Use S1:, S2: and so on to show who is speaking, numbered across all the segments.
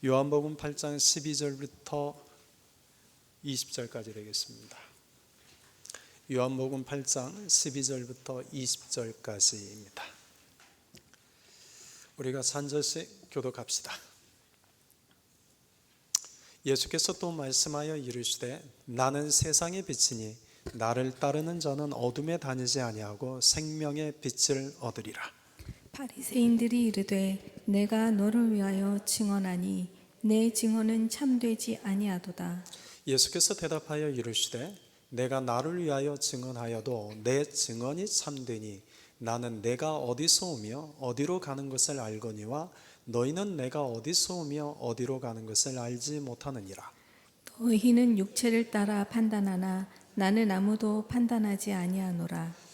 S1: 요한복음 8장 12절부터 20절까지 되겠습니다. 요한복음 8장 12절부터 20절까지입니다. 우리가 한 절씩 교독합시다. 예수께서 또 말씀하여 이르시되 나는 세상의 빛이니 나를 따르는 자는 어둠에 다니지 아니하고 생명의 빛을 얻으리라.
S2: 바리새인들이 이르되 내가 너를 위하여 증언하니 내 증언은 참되지 아니하도다.
S1: 예수께서 대답하여 이르시되 내가 나를 위하여 증언하여도 내 증언이 참되니 나는 내가 어디서 오며 어디로 가는 것을 알거니와 너희는 내가 어디서 오며 어디로 가는 것을 알지 못하느니라.
S2: 너희는 육체를 따라 판단하나 나는 아무도 판단하지 아니하노라.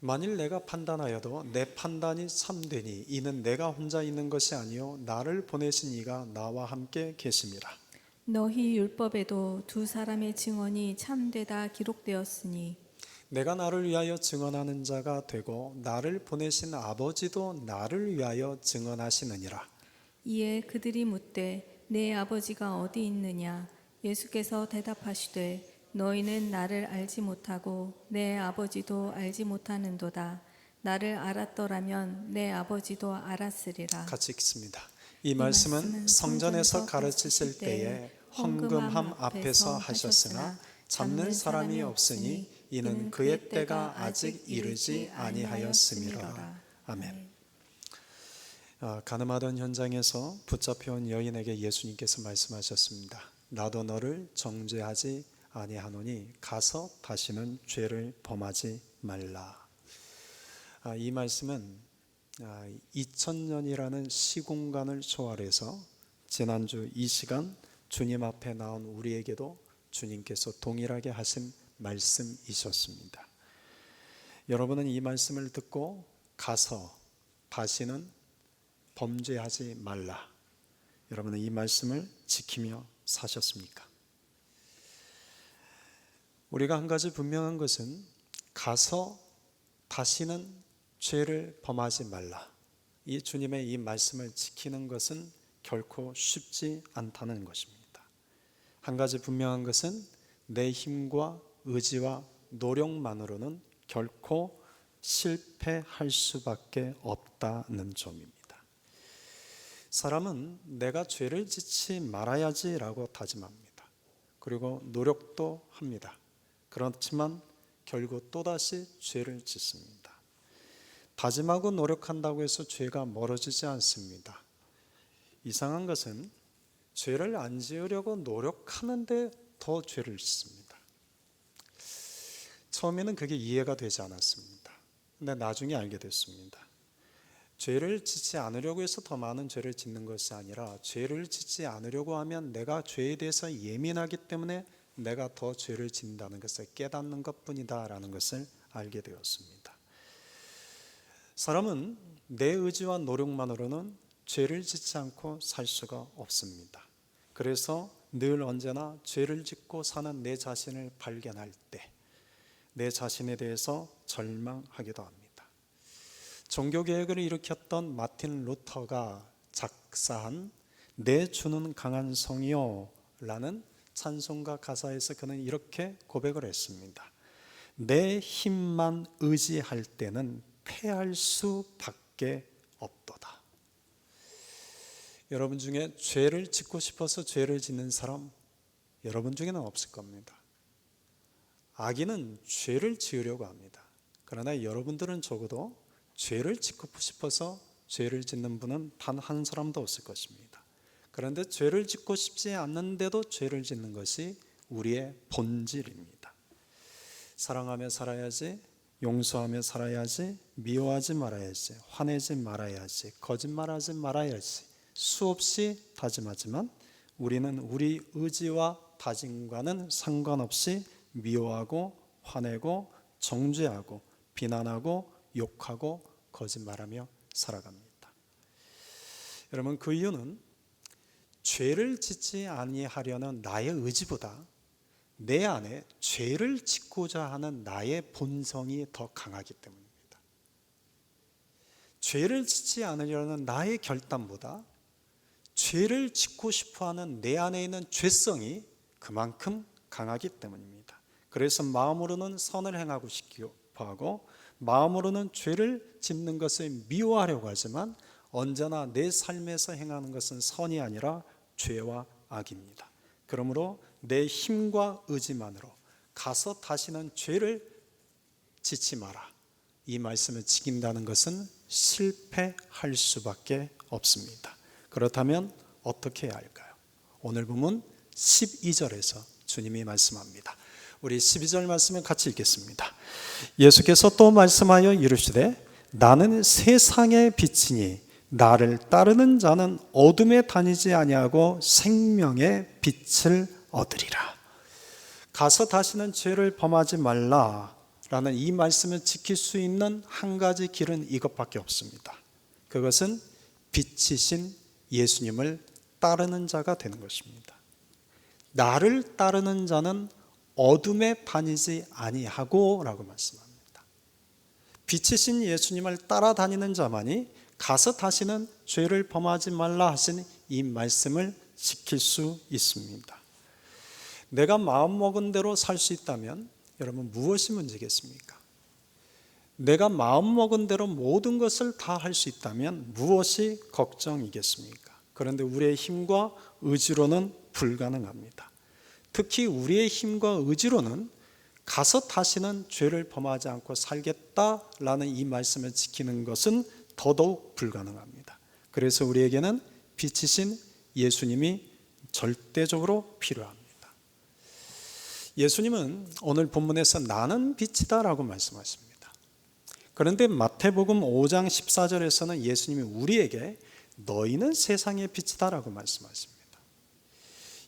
S1: 만일 내가 판단하여도 내 판단이 참되니 이는 내가 혼자 있는 것이 아니요 나를 보내신 이가 나와 함께 계심이라.
S2: 너희 율법에도 두 사람의 증언이 참되다 기록되었으니
S1: 내가 나를 위하여 증언하는 자가 되고 나를 보내신 아버지도 나를 위하여 증언하시느니라.
S2: 이에 그들이 묻되 내 아버지가 어디 있느냐? 예수께서 대답하시되 너희는 나를 알지 못하고 내 아버지도 알지 못하는도다. 나를 알았더라면 내 아버지도 알았으리라.
S1: 같이 읽습니다. 이 말씀은 성전에서 가르치실 때에 헌금함 앞에서 하셨으나 잡는 사람이 없으니 이는 그의 때가 아직 이르지 아니하였음이라. 아멘. 가늠하던 현장에서 붙잡혀온 여인에게 예수님께서 말씀하셨습니다. 나도 너를 정죄하지 아니하노니 가서 다시는 죄를 범하지 말라. 이 말씀은 2000년이라는 시공간을 초월해서 지난주 이 시간 주님 앞에 나온 우리에게도 주님께서 동일하게 하신 말씀이셨습니다. 여러분은 이 말씀을 듣고 가서 다시는 범죄하지 말라. 여러분은 이 말씀을 지키며 사셨습니까? 우리가 한 가지 분명한 것은 가서 다시는 죄를 범하지 말라. 이 주님의 이 말씀을 지키는 것은 결코 쉽지 않다는 것입니다. 한 가지 분명한 것은 내 힘과 의지와 노력만으로는 결코 실패할 수밖에 없다는 점입니다. 사람은 내가 죄를 짓지 말아야지라고 다짐합니다. 그리고 노력도 합니다. 그렇지만 결국 또다시 죄를 짓습니다. 다짐하고 노력한다고 해서 죄가 멀어지지 않습니다. 이상한 것은 죄를 안 지으려고 노력하는데 더 죄를 짓습니다. 처음에는 그게 이해가 되지 않았습니다. 근데 나중에 알게 됐습니다. 죄를 짓지 않으려고 해서 더 많은 죄를 짓는 것이 아니라 죄를 짓지 않으려고 하면 내가 죄에 대해서 예민하기 때문에 내가 더 죄를 짓는다는 것을 깨닫는 것뿐이다라는 것을 알게 되었습니다. 사람은 내 의지와 노력만으로는 죄를 짓지 않고 살 수가 없습니다. 그래서 늘 언제나 죄를 짓고 사는 내 자신을 발견할 때 내 자신에 대해서 절망하기도 합니다. 종교개혁을 일으켰던 마틴 루터가 작사한 내 주는 강한 성이요 라는 찬송가 가사에서 그는 이렇게 고백을 했습니다. 내 힘만 의지할 때는 패할 수밖에 없도다. 여러분 중에 죄를 짓고 싶어서 죄를 짓는 사람 여러분 중에는 없을 겁니다. 악인은 죄를 지으려고 합니다. 그러나 여러분들은 적어도 죄를 짓고 싶어서 죄를 짓는 분은 단 한 사람도 없을 것입니다. 그런데 죄를 짓고 싶지 않는데도 죄를 짓는 것이 우리의 본질입니다. 사랑하며 살아야지, 용서하며 살아야지, 미워하지 말아야지, 화내지 말아야지, 거짓말하지 말아야지 수없이 다짐하지만 우리는 우리 의지와 다짐과는 상관없이 미워하고 화내고 정죄하고 비난하고 욕하고 거짓말하며 살아갑니다. 여러분, 그 이유는 죄를 짓지 아니하려는 나의 의지보다 내 안에 죄를 짓고자 하는 나의 본성이 더 강하기 때문입니다. 죄를 짓지 않으려는 나의 결단보다 죄를 짓고 싶어하는 내 안에 있는 죄성이 그만큼 강하기 때문입니다. 그래서 마음으로는 선을 행하고 싶어 하고 마음으로는 죄를 짓는 것을 미워하려고 하지만 언제나 내 삶에서 행하는 것은 선이 아니라 죄와 악입니다. 그러므로 내 힘과 의지만으로 가서 다시는 죄를 짓지 마라, 이 말씀을 지킨다는 것은 실패할 수밖에 없습니다. 그렇다면 어떻게 해야 할까요? 오늘 본문 12절에서 주님이 말씀합니다. 우리 12절 말씀을 같이 읽겠습니다. 예수께서 또 말씀하여 이르시되 나는 세상의 빛이니 나를 따르는 자는 어둠에 다니지 아니하고 생명의 빛을 얻으리라. 가서 다시는 죄를 범하지 말라라는 이 말씀을 지킬 수 있는 한 가지 길은 이것밖에 없습니다. 그것은 빛이신 예수님을 따르는 자가 되는 것입니다. 나를 따르는 자는 어둠에 다니지 아니하고 라고 말씀합니다. 빛이신 예수님을 따라다니는 자만이 가서 다시는 죄를 범하지 말라 하신 이 말씀을 지킬 수 있습니다. 내가 마음먹은 대로 살 수 있다면 여러분 무엇이 문제겠습니까? 내가 마음먹은 대로 모든 것을 다 할 수 있다면 무엇이 걱정이겠습니까? 그런데 우리의 힘과 의지로는 불가능합니다. 특히 우리의 힘과 의지로는 가서 다시는 죄를 범하지 않고 살겠다라는 이 말씀을 지키는 것은 더더욱 불가능합니다. 그래서 우리에게는 빛이신 예수님이 절대적으로 필요합니다. 예수님은 오늘 본문에서 나는 빛이다 라고 말씀하십니다. 그런데 마태복음 5장 14절에서는 예수님이 우리에게 너희는 세상의 빛이다 라고 말씀하십니다.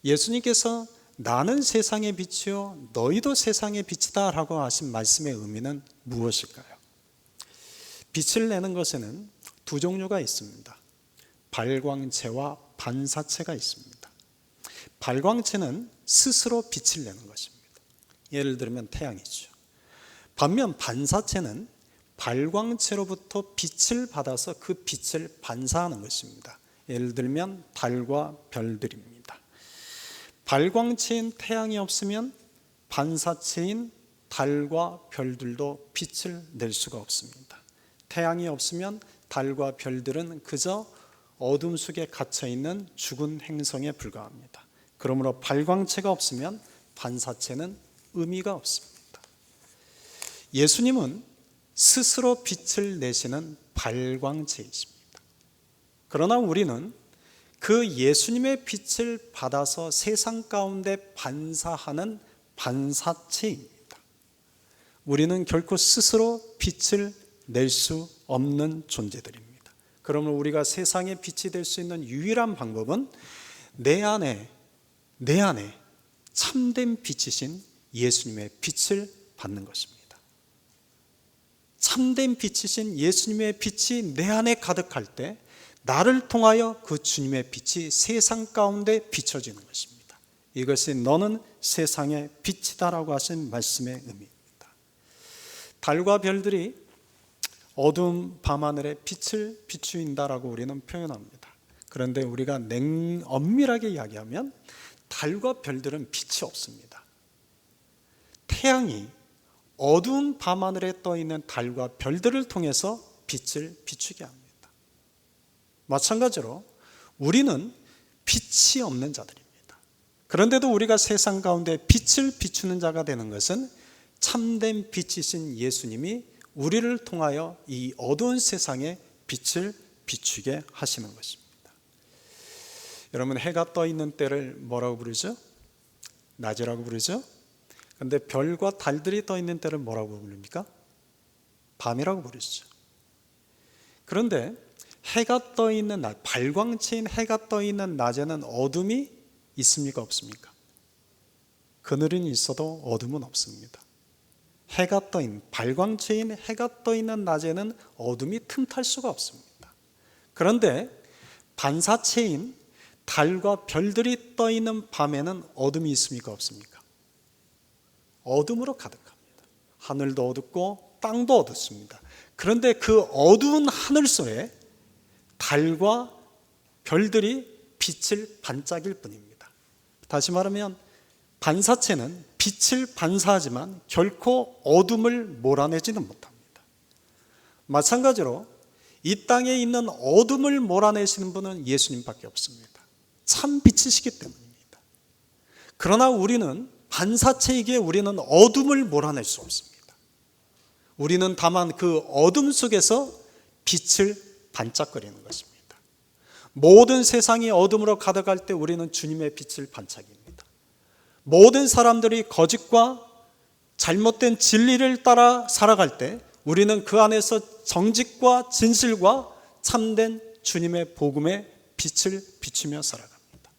S1: 예수님께서 나는 세상의 빛이요 너희도 세상의 빛이다 라고 하신 말씀의 의미는 무엇일까요? 빛을 내는 것에는 두 종류가 있습니다. 발광체와 반사체가 있습니다. 발광체는 스스로 빛을 내는 것입니다. 예를 들면 태양이죠. 반면 반사체는 발광체로부터 빛을 받아서 그 빛을 반사하는 것입니다. 예를 들면 달과 별들입니다. 발광체인 태양이 없으면 반사체인 달과 별들도 빛을 낼 수가 없습니다. 태양이 없으면 달과 별들은 그저 어둠 속에 갇혀있는 죽은 행성에 불과합니다. 그러므로 발광체가 없으면 반사체는 의미가 없습니다. 예수님은 스스로 빛을 내시는 발광체이십니다. 그러나 우리는 그 예수님의 빛을 받아서 세상 가운데 반사하는 반사체입니다. 우리는 결코 스스로 빛을 낼 수 없는 존재들입니다. 그러면 우리가 세상의 빛이 될 수 있는 유일한 방법은 내 안에 참된 빛이신 예수님의 빛을 받는 것입니다. 참된 빛이신 예수님의 빛이 내 안에 가득할 때 나를 통하여 그 주님의 빛이 세상 가운데 비춰지는 것입니다. 이것이 너는 세상의 빛이다라고 하신 말씀의 의미입니다. 달과 별들이 어두운 밤하늘에 빛을 비추인다라고 우리는 표현합니다. 그런데 우리가 엄밀하게 이야기하면 달과 별들은 빛이 없습니다. 태양이 어두운 밤하늘에 떠 있는 달과 별들을 통해서 빛을 비추게 합니다. 마찬가지로 우리는 빛이 없는 자들입니다. 그런데도 우리가 세상 가운데 빛을 비추는 자가 되는 것은 참된 빛이신 예수님이 우리를 통하여 이 어두운 세상에 빛을 비추게 하시는 것입니다. 여러분, 해가 떠 있는 때를 뭐라고 부르죠? 낮이라고 부르죠? 그런데 별과 달들이 떠 있는 때를 뭐라고 부릅니까? 밤이라고 부르죠. 그런데 해가 떠 있는 낮, 발광체인 해가 떠 있는 낮에는 어둠이 있습니까? 없습니까? 그늘은 있어도 어둠은 없습니다. 해가 떠 있는, 발광체인 해가 떠 있는 낮에는 어둠이 틈탈 수가 없습니다. 그런데 반사체인 달과 별들이 떠 있는 밤에는 어둠이 있습니까? 없습니까? 어둠으로 가득합니다. 하늘도 어둡고 땅도 어둡습니다. 그런데 그 어두운 하늘 속에 달과 별들이 빛을 반짝일 뿐입니다. 다시 말하면 반사체는 빛을 반사하지만 결코 어둠을 몰아내지는 못합니다. 마찬가지로 이 땅에 있는 어둠을 몰아내시는 분은 예수님밖에 없습니다. 참 빛이시기 때문입니다. 그러나 우리는 반사체이기에 우리는 어둠을 몰아낼 수 없습니다. 우리는 다만 그 어둠 속에서 빛을 반짝거리는 것입니다. 모든 세상이 어둠으로 가득할 때 우리는 주님의 빛을 반짝입니다. 모든 사람들이 거짓과 잘못된 진리를 따라 살아갈 때 우리는 그 안에서 정직과 진실과 참된 주님의 복음의 빛을 비추며 살아갑니다.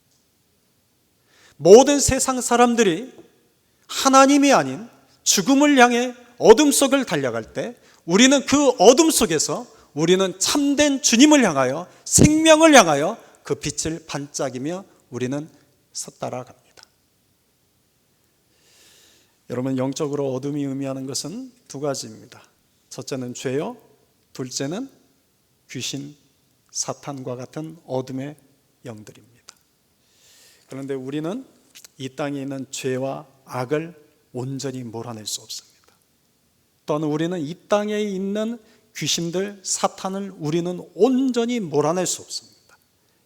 S1: 모든 세상 사람들이 하나님이 아닌 죽음을 향해 어둠 속을 달려갈 때 우리는 그 어둠 속에서 우리는 참된 주님을 향하여 생명을 향하여 그 빛을 반짝이며 우리는 따라갑니다. 여러분, 영적으로 어둠이 의미하는 것은 두 가지입니다. 첫째는 죄요, 둘째는 귀신, 사탄과 같은 어둠의 영들입니다. 그런데 우리는 이 땅에 있는 죄와 악을 온전히 몰아낼 수 없습니다. 또한 우리는 이 땅에 있는 귀신들, 사탄을 우리는 온전히 몰아낼 수 없습니다.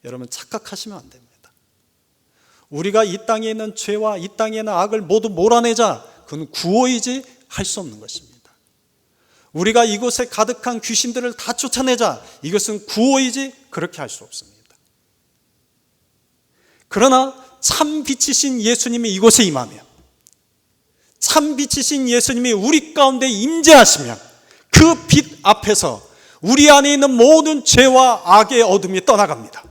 S1: 여러분, 착각하시면 안 됩니다. 우리가 이 땅에 있는 죄와 이 땅에 있는 악을 모두 몰아내자, 그건 구호이지 할 수 없는 것입니다. 우리가 이곳에 가득한 귀신들을 다 쫓아내자, 이것은 구호이지 그렇게 할 수 없습니다. 그러나 참 빛이신 예수님이 이곳에 임하면, 참 빛이신 예수님이 우리 가운데 임재하시면 그 빛 앞에서 우리 안에 있는 모든 죄와 악의 어둠이 떠나갑니다.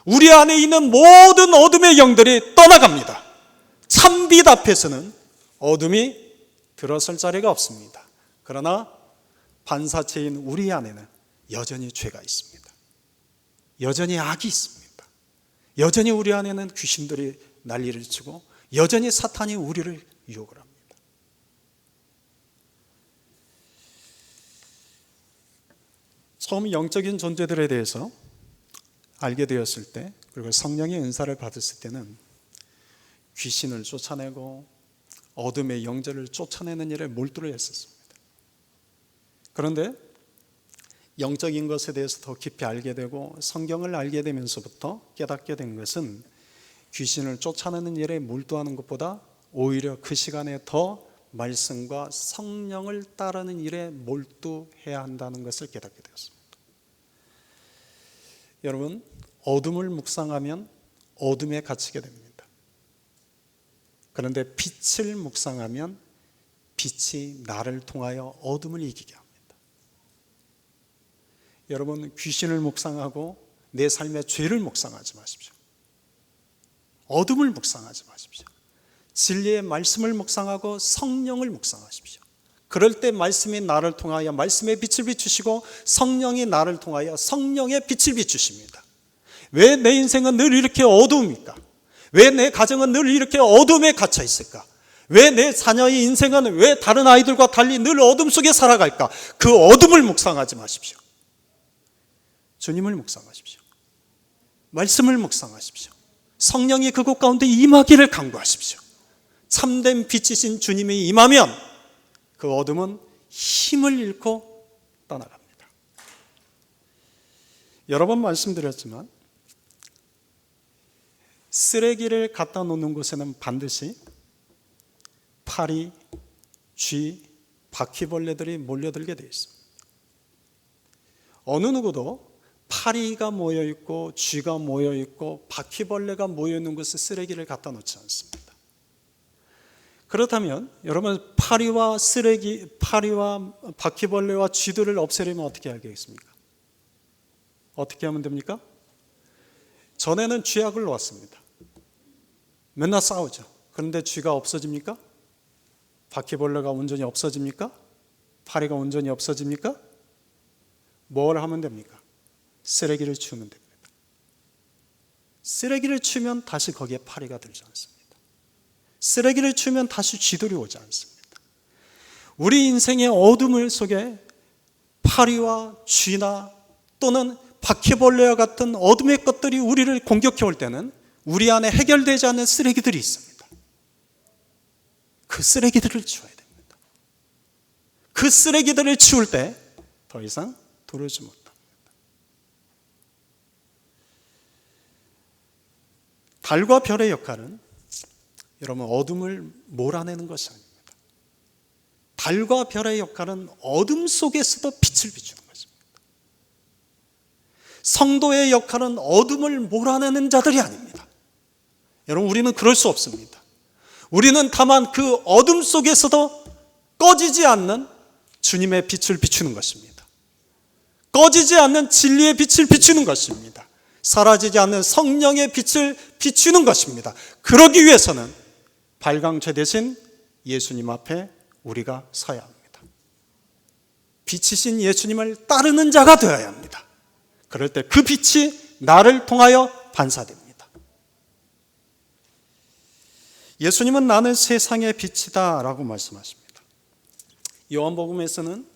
S1: 우리 안에 있는 모든 어둠의 영들이 떠나갑니다. 참 빛 앞에서는 어둠이 들어설 자리가 없습니다. 그러나 반사체인 우리 안에는 여전히 죄가 있습니다. 여전히 악이 있습니다. 여전히 우리 안에는 귀신들이 난리를 치고 여전히 사탄이 우리를 유혹을 합니다. 처음 영적인 존재들에 대해서 알게 되었을 때, 그리고 성령의 은사를 받았을 때는 귀신을 쫓아내고 어둠의 영들을 쫓아내는 일에 몰두를 했었습니다. 그런데 영적인 것에 대해서 더 깊이 알게 되고 성경을 알게 되면서부터 깨닫게 된 것은 귀신을 쫓아내는 일에 몰두하는 것보다 오히려 그 시간에 더 말씀과 성령을 따르는 일에 몰두해야 한다는 것을 깨닫게 되었습니다. 여러분, 어둠을 묵상하면 어둠에 갇히게 됩니다. 그런데 빛을 묵상하면 빛이 나를 통하여 어둠을 이기게 합니다. 여러분, 귀신을 묵상하고 내 삶의 죄를 묵상하지 마십시오. 어둠을 묵상하지 마십시오. 진리의 말씀을 묵상하고 성령을 묵상하십시오. 그럴 때 말씀이 나를 통하여 말씀의 빛을 비추시고 성령이 나를 통하여 성령의 빛을 비추십니다. 왜 내 인생은 늘 이렇게 어두웁니까? 왜 내 가정은 늘 이렇게 어둠에 갇혀 있을까? 왜 내 자녀의 인생은 왜 다른 아이들과 달리 늘 어둠 속에 살아갈까? 그 어둠을 묵상하지 마십시오. 주님을 묵상하십시오. 말씀을 묵상하십시오. 성령이 그곳 가운데 임하기를 간구하십시오. 참된 빛이신 주님이 임하면 그 어둠은 힘을 잃고 떠나갑니다. 여러 번 말씀드렸지만 쓰레기를 갖다 놓는 곳에는 반드시 파리, 쥐, 바퀴벌레들이 몰려들게 되어 있습니다. 어느 누구도 파리가 모여있고 쥐가 모여있고 바퀴벌레가 모여있는 곳에 쓰레기를 갖다 놓지 않습니다. 그렇다면 여러분, 파리와 바퀴벌레와 쥐들을 없애려면 어떻게 하겠습니까? 어떻게 하면 됩니까? 전에는 쥐약을 놓았습니다. 맨날 싸우죠. 그런데 쥐가 없어집니까? 바퀴벌레가 온전히 없어집니까? 파리가 온전히 없어집니까? 뭘 하면 됩니까? 쓰레기를 치우면 됩니다. 쓰레기를 치우면 다시 거기에 파리가 들지 않습니다. 쓰레기를 치우면 다시 쥐들이 오지 않습니다. 우리 인생의 어둠을 속에 파리와 쥐나 또는 바퀴벌레와 같은 어둠의 것들이 우리를 공격해 올 때는 우리 안에 해결되지 않는 쓰레기들이 있습니다. 그 쓰레기들을 치워야 됩니다. 그 쓰레기들을 치울 때 더 이상 들어오지 못합니다. 달과 별의 역할은 여러분 어둠을 몰아내는 것이 아닙니다. 달과 별의 역할은 어둠 속에서도 빛을 비추는 것입니다. 성도의 역할은 어둠을 몰아내는 자들이 아닙니다. 여러분, 우리는 그럴 수 없습니다. 우리는 다만 그 어둠 속에서도 꺼지지 않는 주님의 빛을 비추는 것입니다. 꺼지지 않는 진리의 빛을 비추는 것입니다. 사라지지 않는 성령의 빛을 비추는 것입니다. 그러기 위해서는 발광체 대신 예수님 앞에 우리가 서야 합니다. 빛이신 예수님을 따르는 자가 되어야 합니다. 그럴 때 그 빛이 나를 통하여 반사됩니다. 예수님은 나는 세상의 빛이다 라고 말씀하십니다. 요한복음에서는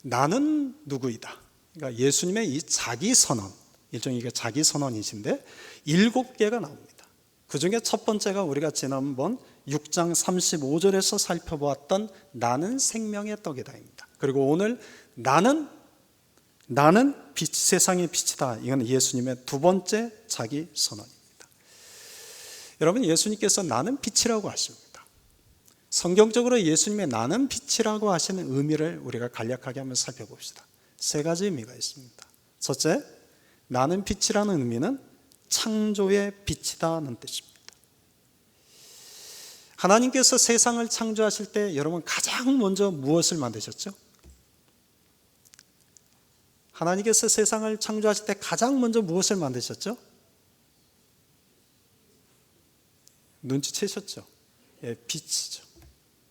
S1: 나는 누구이다, 그러니까 예수님의 이 자기 선언, 일종의 이게 자기 선언이신데 7개가 나옵니다. 그 중에 첫 번째가 우리가 지난번 6장 35절에서 살펴보았던 나는 생명의 떡이다입니다. 그리고 오늘 나는 빛, 세상의 빛이다. 이건 예수님의 두 번째 자기 선언입니다. 여러분, 예수님께서 나는 빛이라고 하십니다. 성경적으로 예수님의 나는 빛이라고 하시는 의미를 우리가 간략하게 한번 살펴봅시다. 세 가지 의미가 있습니다. 첫째, 나는 빛이라는 의미는 창조의 빛이다는 뜻입니다. 하나님께서 세상을 창조하실 때 여러분 가장 먼저 무엇을 만드셨죠? 하나님께서 세상을 창조하실 때 가장 먼저 무엇을 만드셨죠? 눈치채셨죠? 예, 빛이죠.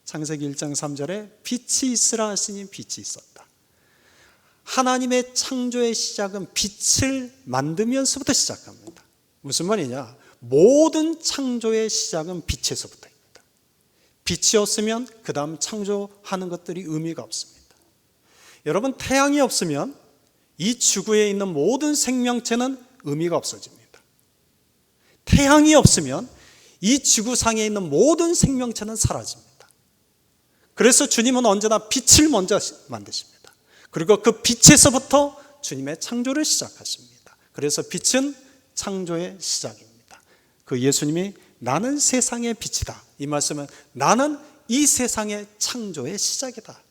S1: 창세기 1장 3절에 빛이 있으라 하시니 빛이 있었다. 하나님의 창조의 시작은 빛을 만들면서부터 시작합니다. 무슨 말이냐? 모든 창조의 시작은 빛에서부터입니다. 빛이 없으면 그 다음 창조하는 것들이 의미가 없습니다. 여러분, 태양이 없으면 이 지구에 있는 모든 생명체는 의미가 없어집니다. 태양이 없으면 이 지구상에 있는 모든 생명체는 사라집니다. 그래서 주님은 언제나 빛을 먼저 만드십니다. 그리고 그 빛에서부터 주님의 창조를 시작하십니다. 그래서 빛은 창조의 시작입니다. 그 예수님이 나는 세상의 빛이다, 이 말씀은 나는 이 세상의 창조의 시작이다.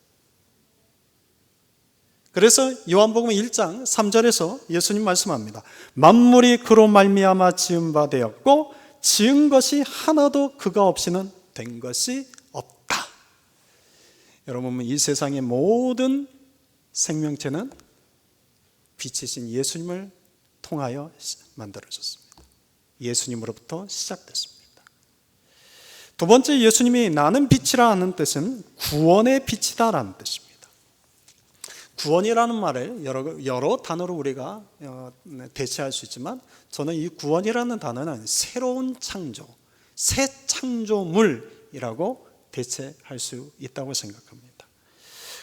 S1: 그래서 요한복음 1장 3절에서 예수님 말씀합니다. 만물이 그로 말미암아 지은 바 되었고 지은 것이 하나도 그가 없이는 된 것이 없다. 여러분, 이 세상의 모든 생명체는 빛이신 예수님을 통하여 만들어졌습니다. 예수님으로부터 시작됐습니다. 두 번째, 예수님이 나는 빛이라 하는 뜻은 구원의 빛이다라는 뜻입니다. 구원이라는 말을 여러 단어로 우리가 대체할 수 있지만 저는 이 구원이라는 단어는 새로운 창조, 새 창조물이라고 대체할 수 있다고 생각합니다.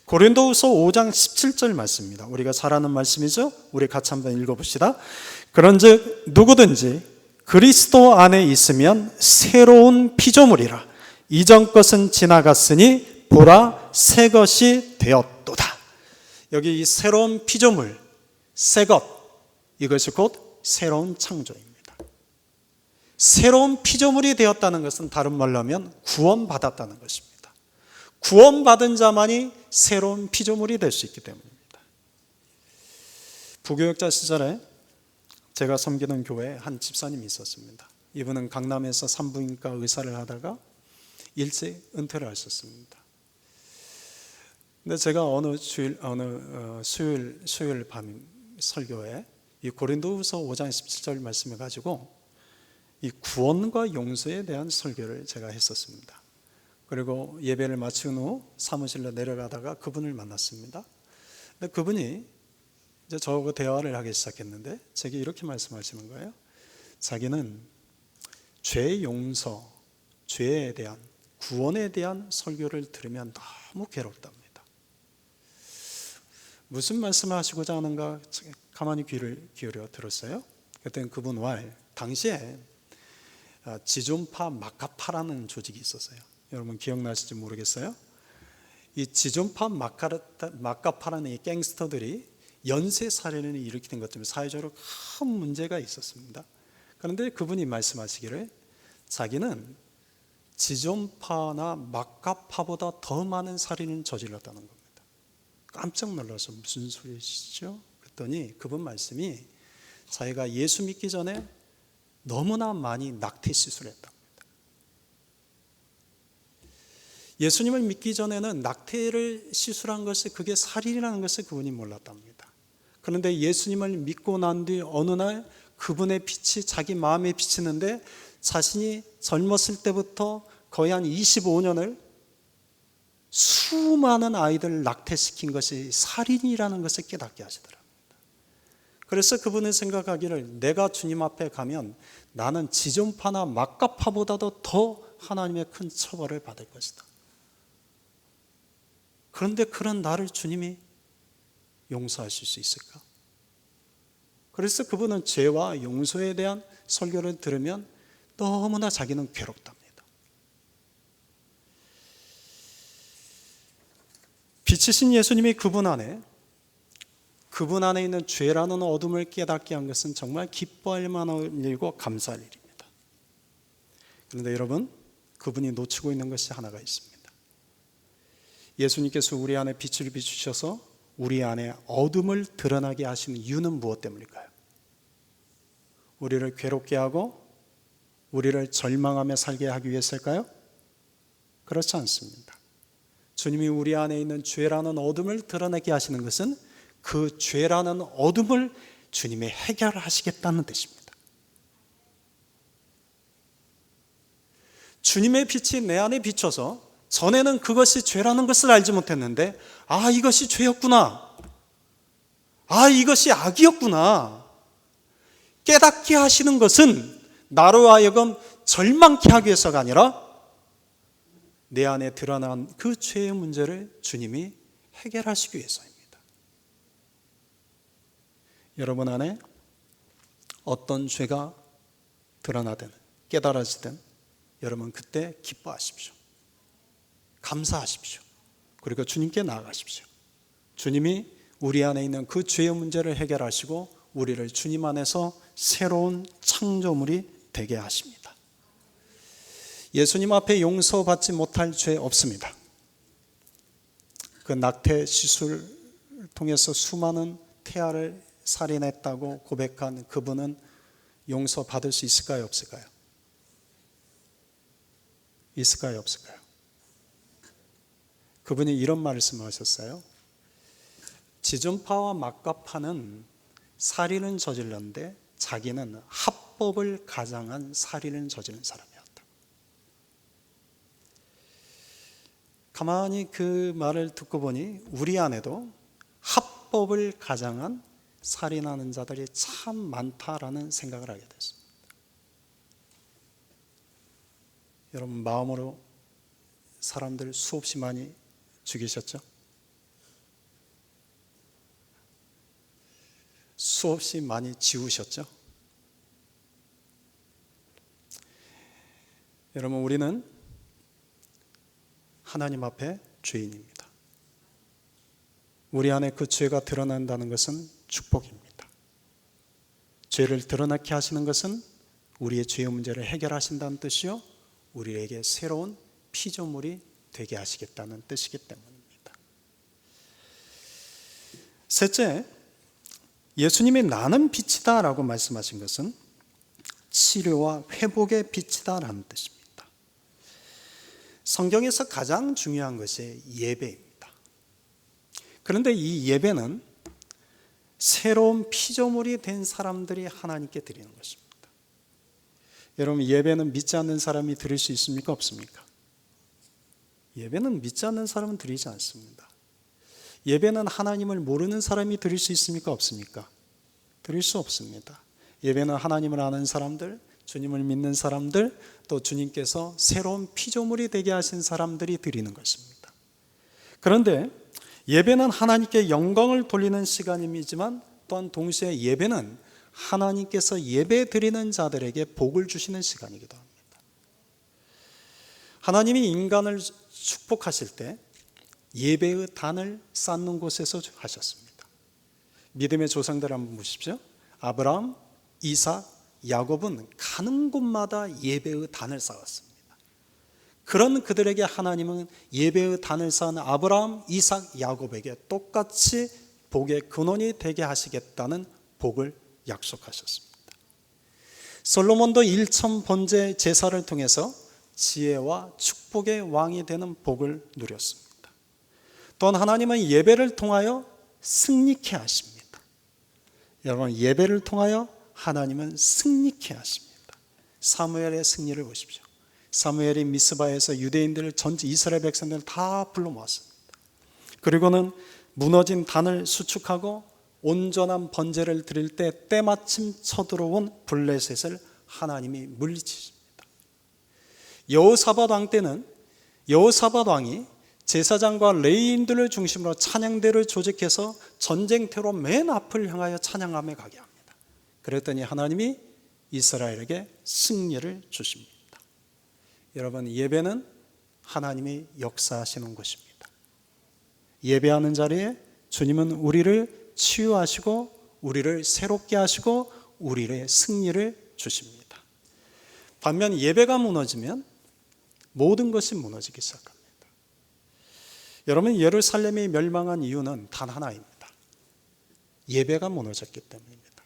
S1: 고린도후서 5장 17절 말씀입니다. 우리가 잘 아는 말씀이죠. 우리 같이 한번 읽어봅시다. 그런즉 누구든지 그리스도 안에 있으면 새로운 피조물이라. 이전 것은 지나갔으니 보라 새 것이 되었도다. 여기 이 새로운 피조물, 새 것, 이것이 곧 새로운 창조입니다. 새로운 피조물이 되었다는 것은 다른 말로 하면 구원받았다는 것입니다. 구원받은 자만이 새로운 피조물이 될 수 있기 때문입니다. 부교역자 시절에 제가 섬기는 교회에 한 집사님이 있었습니다. 이분은 강남에서 산부인과 의사를 하다가 일찍 은퇴를 하셨습니다. 근데 제가 수요일 밤 설교에 이 고린도후서 5장 17절 말씀을 가지고 이 구원과 용서에 대한 설교를 제가 했었습니다. 그리고 예배를 마친 후 사무실로 내려가다가 그분을 만났습니다. 근데 그분이 이제 저하고 대화를 하기 시작했는데 제게 이렇게 말씀하시는 거예요. 자기는 죄 용서, 죄에 대한, 구원에 대한 설교를 들으면 너무 괴롭답니다. 무슨 말씀을 하시고자 하는가 가만히 귀를 기울여 들었어요. 그때는 그분 말 당시에 지존파 마카파라는 조직이 있었어요. 여러분 기억나실지 모르겠어요. 이 지존파 마카파라는 이 갱스터들이 연쇄 살인을 일으키는 것 때문에 사회적으로 큰 문제가 있었습니다. 그런데 그분이 말씀하시기를 자기는 지존파나 마카파보다 더 많은 살인을 저질렀다는 겁니다. 깜짝 놀라서 무슨 소리시죠? 그랬더니 그분 말씀이 자기가 예수 믿기 전에 너무나 많이 낙태 시술했답니다. 예수님을 믿기 전에는 낙태를 시술한 것이 그게 살인이라는 것을 그분이 몰랐답니다. 그런데 예수님을 믿고 난 뒤 어느 날 그분의 빛이 자기 마음에 비치는데 자신이 젊었을 때부터 거의 한 25년을 수많은 아이들을 낙태시킨 것이 살인이라는 것을 깨닫게 하시더랍니다. 그래서 그분은 생각하기를 내가 주님 앞에 가면 나는 지존파나 마카파보다도 더 하나님의 큰 처벌을 받을 것이다. 그런데 그런 나를 주님이 용서하실 수 있을까? 그래서 그분은 죄와 용서에 대한 설교를 들으면 너무나 자기는 괴롭답니다. 빛이신 예수님이 그분 안에 있는 죄라는 어둠을 깨닫게 한 것은 정말 기뻐할 만한 일이고 감사할 일입니다. 그런데 여러분, 그분이 놓치고 있는 것이 하나가 있습니다. 예수님께서 우리 안에 빛을 비추셔서 우리 안에 어둠을 드러나게 하시는 이유는 무엇 때문일까요? 우리를 괴롭게 하고 우리를 절망하며 살게 하기 위해서일까요? 그렇지 않습니다. 주님이 우리 안에 있는 죄라는 어둠을 드러내게 하시는 것은 그 죄라는 어둠을 주님이 해결하시겠다는 뜻입니다. 주님의 빛이 내 안에 비춰서 전에는 그것이 죄라는 것을 알지 못했는데 이것이 죄였구나, 이것이 악이었구나 깨닫게 하시는 것은 나로 하여금 절망케 하기 위해서가 아니라 내 안에 드러난 그 죄의 문제를 주님이 해결하시기 위해서입니다. 여러분 안에 어떤 죄가 드러나든 깨달아지든 여러분 그때 기뻐하십시오. 감사하십시오. 그리고 주님께 나아가십시오. 주님이 우리 안에 있는 그 죄의 문제를 해결하시고 우리를 주님 안에서 새로운 창조물이 되게 하십니다. 예수님 앞에 용서받지 못할 죄 없습니다. 그 낙태 시술을 통해서 수많은 태아를 살인했다고 고백한 그분은 용서받을 수 있을까요? 없을까요? 있을까요? 없을까요? 그분이 이런 말씀을 하셨어요. 지존파와 마카파는 살인은 저질렀는데 자기는 합법을 가장한 살인을 저지른 사람이었다. 가만히 그 말을 듣고 보니 우리 안에도 합법을 가장한 살인하는 자들이 참 많다라는 생각을 하게 됐습니다. 여러분 마음으로 사람들 수없이 많이 죽이셨죠? 수없이 많이 지우셨죠? 여러분 우리는 하나님 앞에 죄인입니다. 우리 안에 그 죄가 드러난다는 것은 축복입니다. 죄를 드러나게 하시는 것은 우리의 죄의 문제를 해결하신다는 뜻이요, 우리에게 새로운 피조물이 되게 하시겠다는 뜻이기 때문입니다. 셋째, 예수님이 나는 빛이다 라고 말씀하신 것은 치료와 회복의 빛이다 라는 뜻입니다. 성경에서 가장 중요한 것이 예배입니다. 그런데 이 예배는 새로운 피조물이 된 사람들이 하나님께 드리는 것입니다. 여러분 예배는 믿지 않는 사람이 드릴 수 있습니까? 없습니까? 예배는 믿지 않는 사람은 드리지 않습니다. 예배는 하나님을 모르는 사람이 드릴 수 있습니까? 없습니까? 드릴 수 없습니다. 예배는 하나님을 아는 사람들, 주님을 믿는 사람들, 또 주님께서 새로운 피조물이 되게 하신 사람들이 드리는 것입니다. 그런데 예배는 하나님께 영광을 돌리는 시간이지만 또한 동시에 예배는 하나님께서 예배 드리는 자들에게 복을 주시는 시간이기도 합니다. 하나님이 인간을 축복하실 때 예배의 단을 쌓는 곳에서 하셨습니다. 믿음의 조상들 한번 보십시오. 아브라함, 이삭, 야곱은 가는 곳마다 예배의 단을 쌓았습니다. 그런 그들에게 하나님은 예배의 단을 쌓은 아브라함, 이삭, 야곱에게 똑같이 복의 근원이 되게 하시겠다는 복을 약속하셨습니다. 솔로몬도 일천 번제 제사를 통해서 지혜와 축복의 왕이 되는 복을 누렸습니다. 또한 하나님은 예배를 통하여 승리케 하십니다. 여러분, 예배를 통하여 하나님은 승리케 하십니다. 사무엘의 승리를 보십시오. 사무엘이 미스바에서 유대인들을 전체 이스라엘 백성들을 다 불러 모았습니다. 그리고는 무너진 단을 수축하고 온전한 번제를 드릴 때 때마침 쳐들어온 블레셋을 하나님이 물리치십니다. 여호사밧 왕 때는 여호사밧 왕이 제사장과 레위인들을 중심으로 찬양대를 조직해서 전쟁터로 맨 앞을 향하여 찬양함에 가게 합니다. 그랬더니 하나님이 이스라엘에게 승리를 주십니다. 여러분, 예배는 하나님이 역사하시는 것입니다. 예배하는 자리에 주님은 우리를 치유하시고 우리를 새롭게 하시고 우리의 승리를 주십니다. 반면 예배가 무너지면 모든 것이 무너지기 시작합니다. 여러분, 예루살렘이 멸망한 이유는 단 하나입니다. 예배가 무너졌기 때문입니다.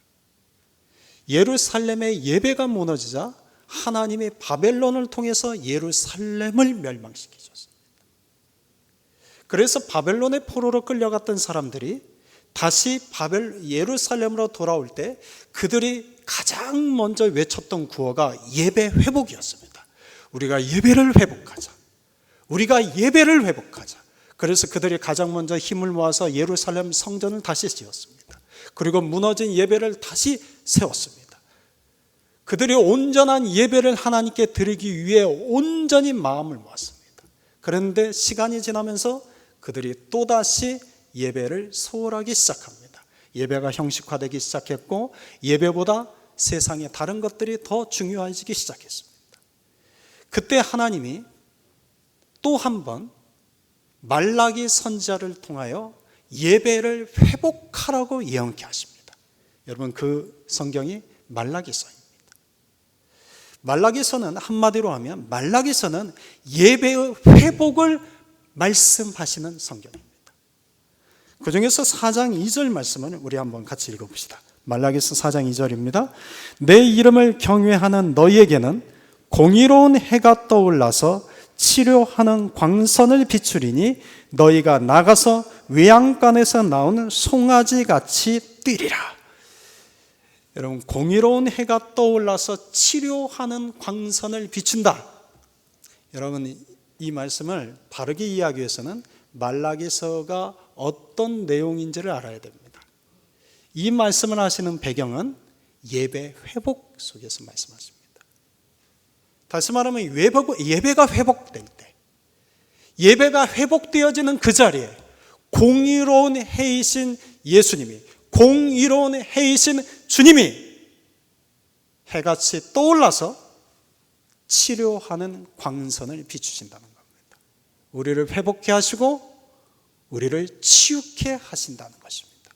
S1: 예루살렘의 예배가 무너지자 하나님이 바벨론을 통해서 예루살렘을 멸망시키셨습니다. 그래서 바벨론의 포로로 끌려갔던 사람들이 다시 예루살렘으로 돌아올 때 그들이 가장 먼저 외쳤던 구호가 예배 회복이었습니다. 우리가 예배를 회복하자. 우리가 예배를 회복하자. 그래서 그들이 가장 먼저 힘을 모아서 예루살렘 성전을 다시 지었습니다. 그리고 무너진 예배를 다시 세웠습니다. 그들이 온전한 예배를 하나님께 드리기 위해 온전히 마음을 모았습니다. 그런데 시간이 지나면서 그들이 또다시 예배를 소홀하기 시작합니다. 예배가 형식화되기 시작했고 예배보다 세상의 다른 것들이 더 중요해지기 시작했습니다. 그때 하나님이 또 한 번 말라기 선지자를 통하여 예배를 회복하라고 예언케 하십니다. 여러분, 그 성경이 말라기서입니다. 말라기서는 한마디로 하면 말라기서는 예배의 회복을 말씀하시는 성경입니다. 그 중에서 4장 2절 말씀을 우리 한번 같이 읽어봅시다. 말라기서 4장 2절입니다. 내 이름을 경외하는 너희에게는 공의로운 해가 떠올라서 치료하는 광선을 비추리니 너희가 나가서 외양간에서 나오는 송아지같이 뛰리라. 여러분, 공의로운 해가 떠올라서 치료하는 광선을 비춘다. 여러분, 이 말씀을 바르게 이해하기 위해서는 말라기서가 어떤 내용인지를 알아야 됩니다. 이 말씀을 하시는 배경은 예배 회복 속에서 말씀하십니다. 다시 말하면 예배가 회복될 때, 예배가 회복되어지는 그 자리에 공의로운 해이신 예수님이, 공의로운 해이신 주님이 해같이 떠올라서 치료하는 광선을 비추신다는 겁니다. 우리를 회복케 하시고 우리를 치유케 하신다는 것입니다.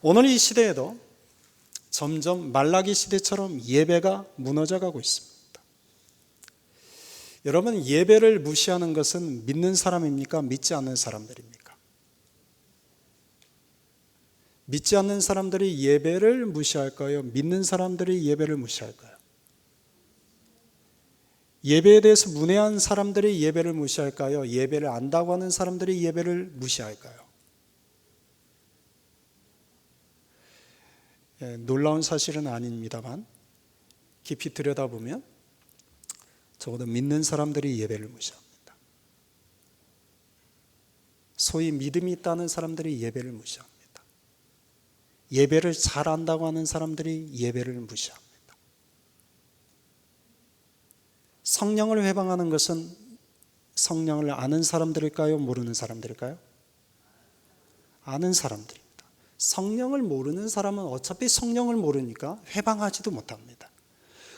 S1: 오늘 이 시대에도 점점 말라기 시대처럼 예배가 무너져가고 있습니다. 여러분, 예배를 무시하는 것은 믿는 사람입니까? 믿지 않는 사람들입니까? 믿지 않는 사람들이 예배를 무시할까요? 믿는 사람들이 예배를 무시할까요? 예배에 대해서 문외한 사람들이 예배를 무시할까요? 예배를 안다고 하는 사람들이 예배를 무시할까요? 놀라운 사실은 아닙니다만 깊이 들여다보면 적어도 믿는 사람들이 예배를 무시합니다. 소위 믿음이 있다는 사람들이 예배를 무시합니다. 예배를 잘 안다고 하는 사람들이 예배를 무시합니다. 성령을 회방하는 것은 성령을 아는 사람들일까요? 모르는 사람들일까요? 아는 사람들입니다. 성령을 모르는 사람은 어차피 성령을 모르니까 회방하지도 못합니다.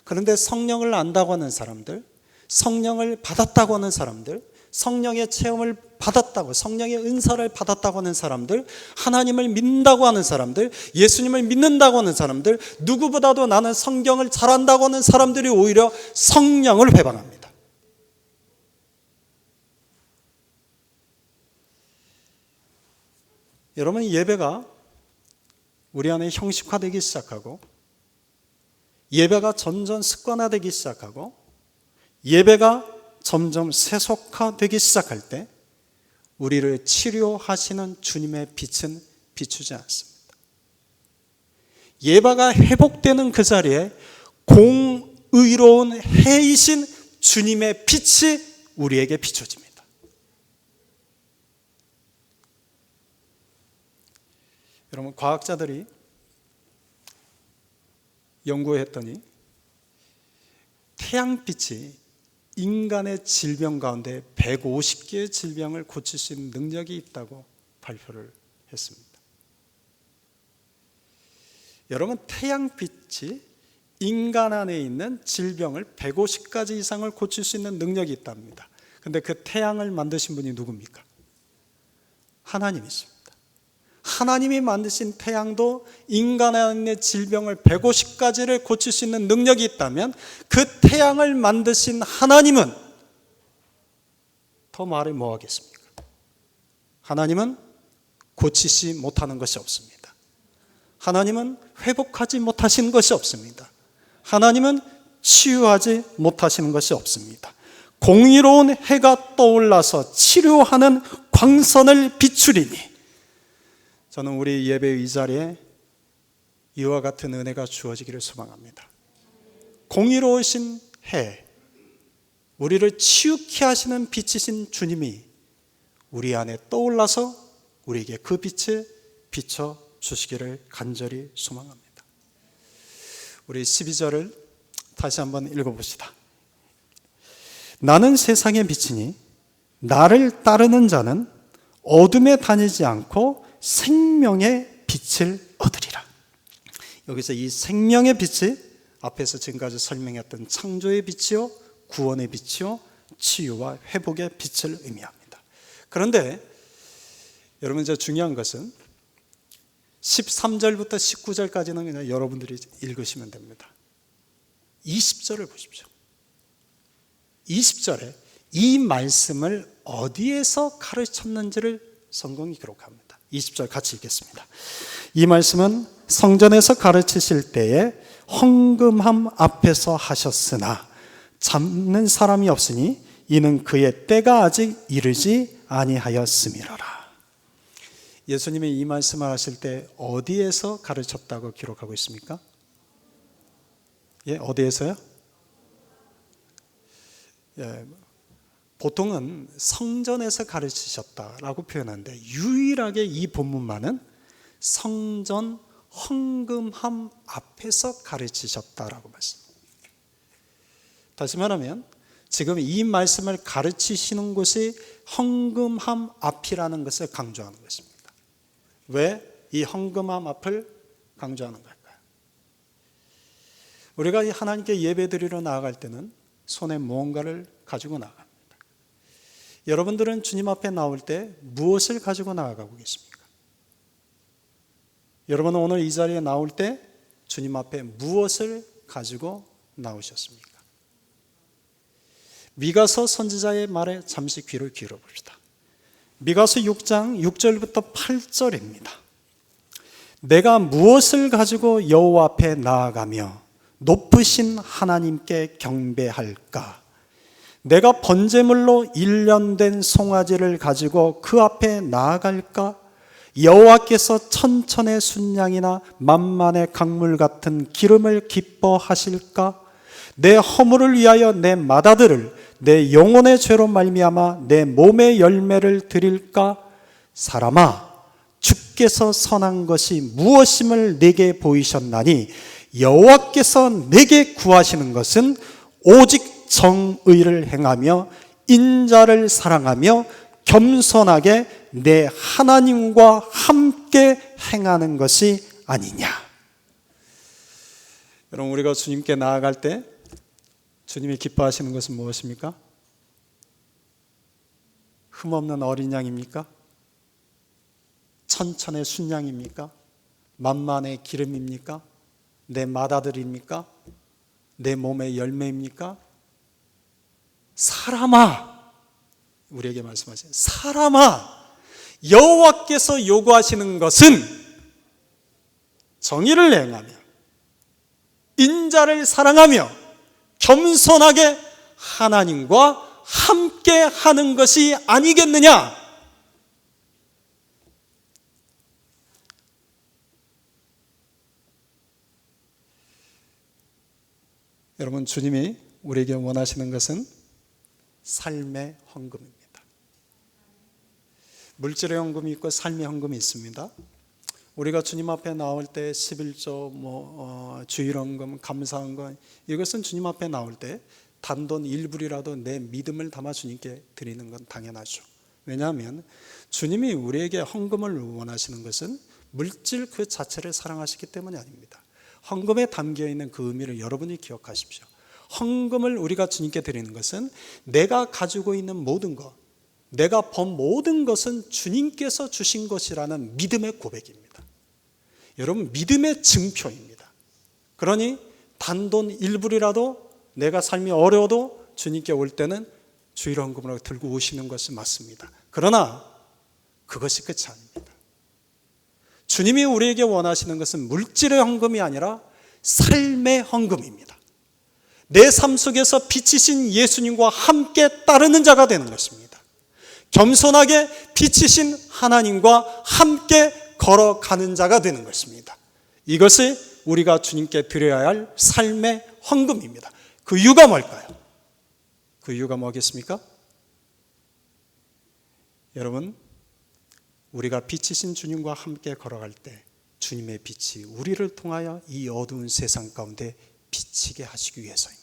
S1: 그런데 성령을 안다고 하는 사람들, 성령을 받았다고 하는 사람들, 성령의 체험을 받았다고, 성령의 은사를 받았다고 하는 사람들, 하나님을 믿는다고 하는 사람들, 예수님을 믿는다고 하는 사람들, 누구보다도 나는 성경을 잘한다고 하는 사람들이 오히려 성령을 회방합니다. 여러분, 예배가 우리 안에 형식화되기 시작하고, 예배가 점점 습관화되기 시작하고, 예배가 점점 세속화되기 시작할 때 우리를 치료하시는 주님의 빛은 비추지 않습니다. 예배가 회복되는 그 자리에 공의로운 해이신 주님의 빛이 우리에게 비춰집니다. 여러분, 과학자들이 연구했더니 태양빛이 인간의 질병 가운데 150개의 질병을 고칠 수 있는 능력이 있다고 발표를 했습니다. 여러분, 태양빛이 인간 안에 있는 질병을 150가지 이상을 고칠 수 있는 능력이 있답니다. 그런데 그 태양을 만드신 분이 누굽니까? 하나님이십니다. 하나님이 만드신 태양도 인간 안의 질병을 150가지를 고칠 수 있는 능력이 있다면 그 태양을 만드신 하나님은 더 말이 뭐 하겠습니까? 하나님은 고치지 못하는 것이 없습니다. 하나님은 회복하지 못하시는 것이 없습니다. 하나님은 치유하지 못하시는 것이 없습니다. 공의로운 해가 떠올라서 치료하는 광선을 비추리니 저는 우리 예배 이 자리에 이와 같은 은혜가 주어지기를 소망합니다. 공의로우신 해, 우리를 치유케 하시는 빛이신 주님이 우리 안에 떠올라서 우리에게 그 빛을 비춰주시기를 간절히 소망합니다. 우리 12절을 다시 한번 읽어봅시다. 나는 세상의 빛이니 나를 따르는 자는 어둠에 다니지 않고 생명의 빛을 얻으리라. 여기서 이 생명의 빛이 앞에서 지금까지 설명했던 창조의 빛이요, 구원의 빛이요, 치유와 회복의 빛을 의미합니다. 그런데 여러분, 이제 중요한 것은 13절부터 19절까지는 그냥 여러분들이 읽으시면 됩니다. 20절을 보십시오. 20절에 이 말씀을 어디에서 가르쳤는지를 성경이 기록합니다. 20절 같이 읽겠습니다. 이 말씀은 성전에서 가르치실 때에 헌금함 앞에서 하셨으나 잡는 사람이 없으니 이는 그의 때가 아직 이르지 아니하였음이로라. 예수님이 이 말씀을 하실 때 어디에서 가르쳤다고 기록하고 있습니까? 예, 어디에서요? 예, 보통은 성전에서 가르치셨다라고 표현하는데 유일하게 이 본문만은 성전 헌금함 앞에서 가르치셨다라고 말씀합니다. 다시 말하면 지금 이 말씀을 가르치시는 곳이 헌금함 앞이라는 것을 강조하는 것입니다. 왜 이 헌금함 앞을 강조하는 걸까요? 우리가 하나님께 예배드리러 나아갈 때는 손에 무언가를 가지고 나갑니다. 여러분들은 주님 앞에 나올 때 무엇을 가지고 나아가고 계십니까? 여러분은 오늘 이 자리에 나올 때 주님 앞에 무엇을 가지고 나오셨습니까? 미가서 선지자의 말에 잠시 귀를 기울여 봅시다. 미가서 6장 6절부터 8절입니다. 내가 무엇을 가지고 여호와 앞에 나아가며 높으신 하나님께 경배할까? 내가 번제물로 일련된 송아지를 가지고 그 앞에 나아갈까? 여호와께서 천천의 순양이나 만만의 강물 같은 기름을 기뻐하실까? 내 허물을 위하여 내 맏아들을 내 영혼의 죄로 말미암아 내 몸의 열매를 드릴까? 사람아, 주께서 선한 것이 무엇임을 내게 보이셨나니 여호와께서 내게 구하시는 것은 오직 정의를 행하며 인자를 사랑하며 겸손하게 내 하나님과 함께 행하는 것이 아니냐. 여러분, 우리가 주님께 나아갈 때 주님이 기뻐하시는 것은 무엇입니까? 흠없는 어린 양입니까? 천천의 순양입니까? 만만의 기름입니까? 내 맏아들입니까? 내 몸의 열매입니까? 사람아, 우리에게 말씀하세요. 사람아, 여호와께서 요구하시는 것은 정의를 행하며 인자를 사랑하며 겸손하게 하나님과 함께 하는 것이 아니겠느냐? 여러분, 주님이 우리에게 원하시는 것은 삶의 헌금입니다. 물질의 헌금이 있고 삶의 헌금이 있습니다. 우리가 주님 앞에 나올 때 11조, 주일헌금, 감사헌금, 이것은 주님 앞에 나올 때 단돈 1불이라도 내 믿음을 담아 주님께 드리는 건 당연하죠. 왜냐하면 주님이 우리에게 헌금을 원하시는 것은 물질 그 자체를 사랑하시기 때문이 아닙니다. 헌금에 담겨있는 그 의미를 여러분이 기억하십시오. 헌금을 우리가 주님께 드리는 것은 내가 가지고 있는 모든 것, 내가 번 모든 것은 주님께서 주신 것이라는 믿음의 고백입니다. 여러분, 믿음의 증표입니다. 그러니 단돈 1불이라도 내가 삶이 어려워도 주님께 올 때는 주일헌금으로 들고 오시는 것이 맞습니다. 그러나 그것이 끝이 아닙니다. 주님이 우리에게 원하시는 것은 물질의 헌금이 아니라 삶의 헌금입니다. 내 삶 속에서 빛이신 예수님과 함께 따르는 자가 되는 것입니다. 겸손하게 빛이신 하나님과 함께 걸어가는 자가 되는 것입니다. 이것이 우리가 주님께 드려야 할 삶의 헌금입니다. 그 이유가 뭘까요? 그 이유가 뭐겠습니까? 여러분, 우리가 빛이신 주님과 함께 걸어갈 때 주님의 빛이 우리를 통하여 이 어두운 세상 가운데 비치게 하시기 위해서입니다.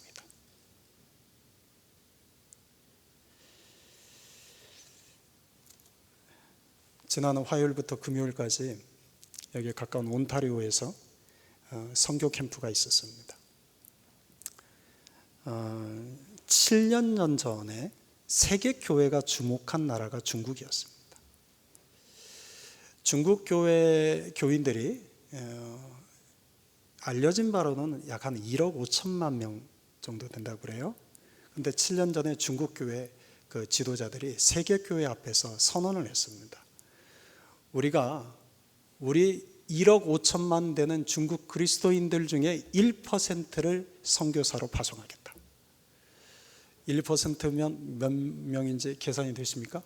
S1: 지난 화요일부터 금요일까지 여기 가까운 온타리오에서 선교 캠프가 있었습니다. 7년 전에 세계 교회가 주목한 나라가 중국이었습니다. 중국 교회 교인들이 알려진 바로는 약 한 1억 5천만 명 정도 된다고 그래요. 그런데 7년 전에 중국 교회 그 지도자들이 세계 교회 앞에서 선언을 했습니다. 우리 1억 5천만 되는 중국 그리스도인들 중에 1%를 선교사로 파송하겠다. 1%면 몇 명인지 계산이 되십니까?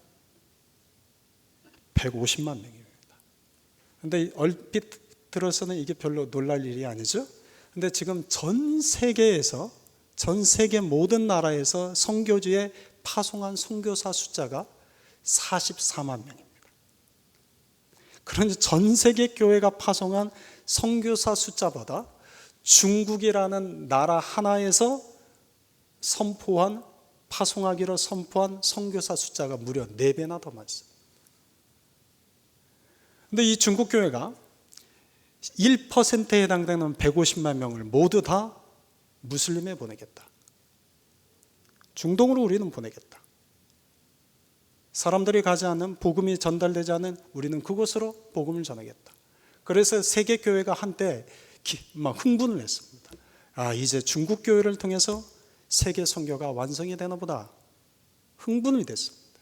S1: 150만 명입니다. 그런데 얼핏 들어서는 이게 별로 놀랄 일이 아니죠. 그런데 지금 전 세계 모든 나라에서 선교지에 파송한 선교사 숫자가 44만 명입니다. 그런데 전 세계 교회가 파송한 선교사 숫자보다 중국이라는 나라 하나에서 파송하기로 선포한 선교사 숫자가 무려 4배나 더 많습니다. 그런데 이 중국 교회가 1%에 해당되는 150만 명을 모두 다 무슬림에 보내겠다. 중동으로 우리는 보내겠다. 사람들이 가지 않는, 복음이 전달되지 않는 우리는 그곳으로 복음을 전하겠다. 그래서 세계 교회가 한때 막 흥분을 했습니다. 이제 중국 교회를 통해서 세계 선교가 완성이 되나 보다. 흥분이 됐습니다.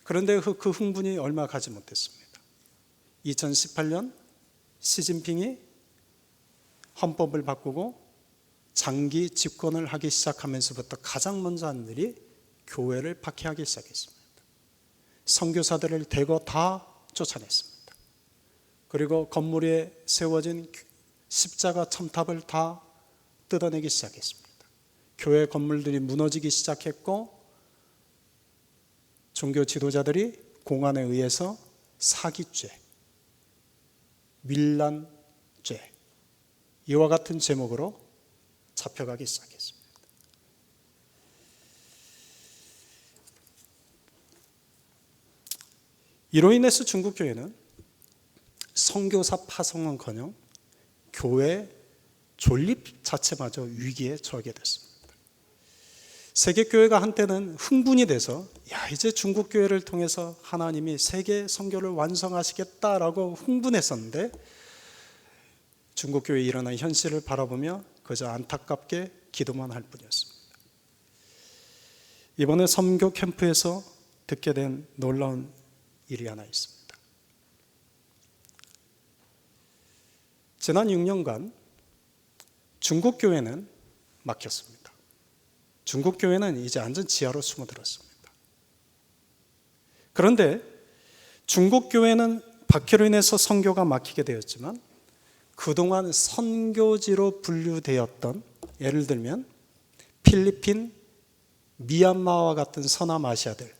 S1: 그런데 그 흥분이 얼마 가지 못했습니다. 2018년 시진핑이 헌법을 바꾸고 장기 집권을 하기 시작하면서부터 가장 먼저 한 일이 교회를 박해하기 시작했습니다. 선교사들을 대거 다 쫓아냈습니다. 그리고 건물 위에 세워진 십자가 첨탑을 다 뜯어내기 시작했습니다. 교회 건물들이 무너지기 시작했고 종교 지도자들이 공안에 의해서 사기죄, 밀란죄, 이와 같은 제목으로 잡혀가기 시작했습니다. 이로 인해서 중국 교회는 선교사 파송은커녕 교회 존립 자체마저 위기에 처하게 됐습니다. 세계 교회가 한때는 흥분이 돼서 이제 중국 교회를 통해서 하나님이 세계 선교를 완성하시겠다라고 흥분했었는데, 중국 교회에 일어난 현실을 바라보며 그저 안타깝게 기도만 할 뿐이었습니다. 이번에 선교 캠프에서 듣게 된 놀라운 일이 하나 있습니다. 지난 6년간 중국 교회는 막혔습니다. 중국 교회는 이제 완전 지하로 숨어들었습니다. 그런데 중국 교회는 박해로 인해서 선교가 막히게 되었지만, 그동안 선교지로 분류되었던, 예를 들면 필리핀, 미얀마와 같은 서남아시아들,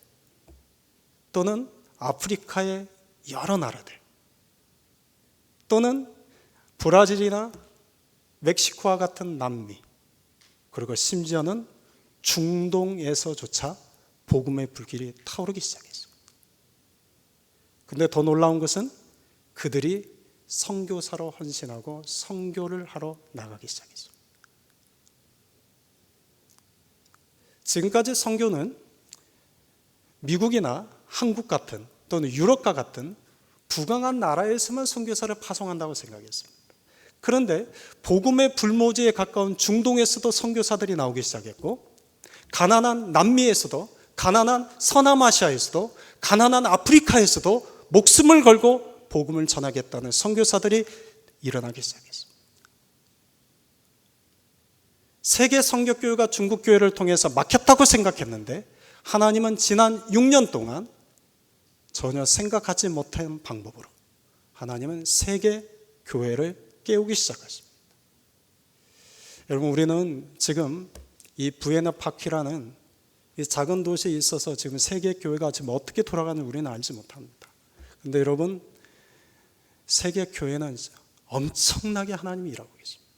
S1: 또는 아프리카의 여러 나라들, 또는 브라질이나 멕시코와 같은 남미, 그리고 심지어는 중동에서조차 복음의 불길이 타오르기 시작했습니다. 근데 더 놀라운 것은 그들이 선교사로 헌신하고 선교를 하러 나가기 시작했습니다. 지금까지 선교는 미국이나 한국 같은, 또는 유럽과 같은 부강한 나라에서만 선교사를 파송한다고 생각했습니다. 그런데 복음의 불모지에 가까운 중동에서도 선교사들이 나오기 시작했고, 가난한 남미에서도, 가난한 서남아시아에서도, 가난한 아프리카에서도 목숨을 걸고 복음을 전하겠다는 선교사들이 일어나기 시작했습니다. 세계 선교교회가 중국 교회를 통해서 막혔다고 생각했는데, 하나님은 지난 6년 동안 전혀 생각하지 못한 방법으로 하나님은 세계 교회를 깨우기 시작하십니다. 여러분, 우리는 지금 이 부에나 파키라는 이 작은 도시에 있어서 지금 세계 교회가 지금 어떻게 돌아가는지 우리는 알지 못합니다. 그런데 여러분, 세계 교회는 엄청나게 하나님이 일하고 계십니다.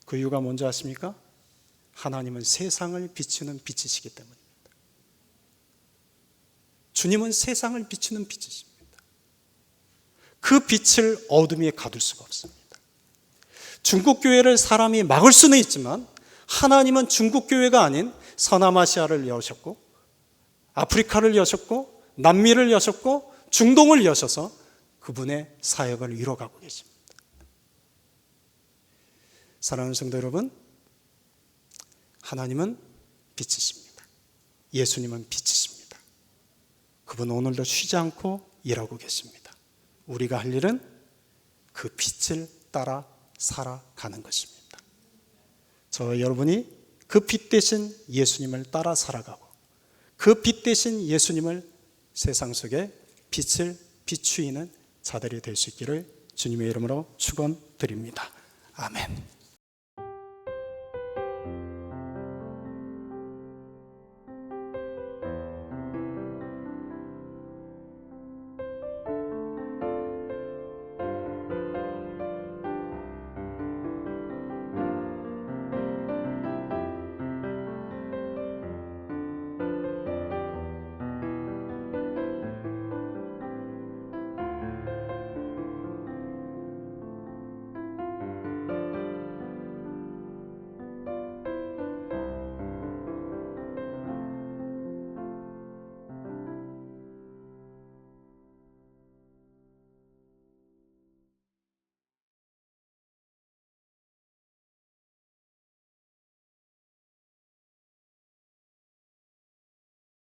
S1: 그 이유가 뭔지 아십니까? 하나님은 세상을 비추는 빛이시기 때문입니다. 주님은 세상을 비추는 빛이십니다. 그 빛을 어둠에 가둘 수가 없습니다. 중국 교회를 사람이 막을 수는 있지만, 하나님은 중국 교회가 아닌 서남아시아를 여셨고, 아프리카를 여셨고, 남미를 여셨고, 중동을 여셔서 그분의 사역을 이뤄가고 계십니다. 사랑하는 성도 여러분, 하나님은 빛이십니다. 예수님은 빛이십니다. 그분은 오늘도 쉬지 않고 일하고 계십니다. 우리가 할 일은 그 빛을 따라 살아가는 것입니다. 저 여러분이 그 빛 대신 예수님을 따라 살아가고, 그 빛 대신 예수님을 세상 속에 빛을 비추이는 자들이 될 수 있기를 주님의 이름으로 축원드립니다. 아멘.